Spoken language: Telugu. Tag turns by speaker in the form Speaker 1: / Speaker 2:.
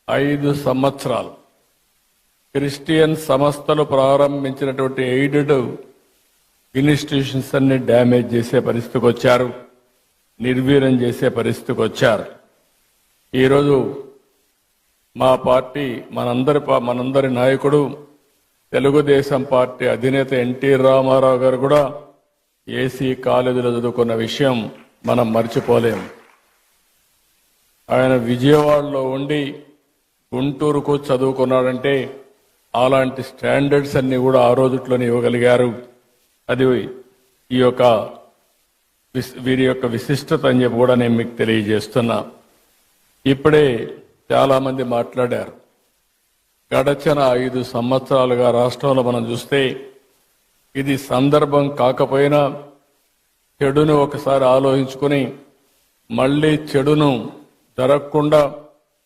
Speaker 1: 5 సంవత్సరాలు క్రిస్టియన్ సంస్థలు ప్రారంభించినటువంటి ఎయిడెడ్ ఇన్స్టిట్యూషన్స్ అన్ని డ్యామేజ్ చేసే పరిస్థితికి వచ్చారు, నిర్వీర్యం చేసే పరిస్థితికి వచ్చారు. ఈరోజు మా పార్టీ మనందరి నాయకుడు తెలుగుదేశం పార్టీ అధినేత ఎన్టీ రామారావు గారు కూడా ఏసీ కాలేజీలో చదువుకున్న విషయం మనం మర్చిపోలేం. ఆయన విజయవాడలో ఉండి గుంటూరుకు చదువుకున్నాడంటే అలాంటి స్టాండర్డ్స్ అన్ని కూడా ఆ రోజుట్లోనే ఇవ్వగలిగారు. అది వీరి యొక్క విశిష్టత అని చెప్పి కూడా నేను మీకు తెలియజేస్తున్నా. ఇప్పుడే చాలా మంది మాట్లాడారు. గడచిన 5 సంవత్సరాలుగా రాష్ట్రంలో మనం చూస్తే ఇది సందర్భం కాకపోయినా చెడును ఒకసారి ఆలోచించుకుని మళ్ళీ చెడును జరగకుండా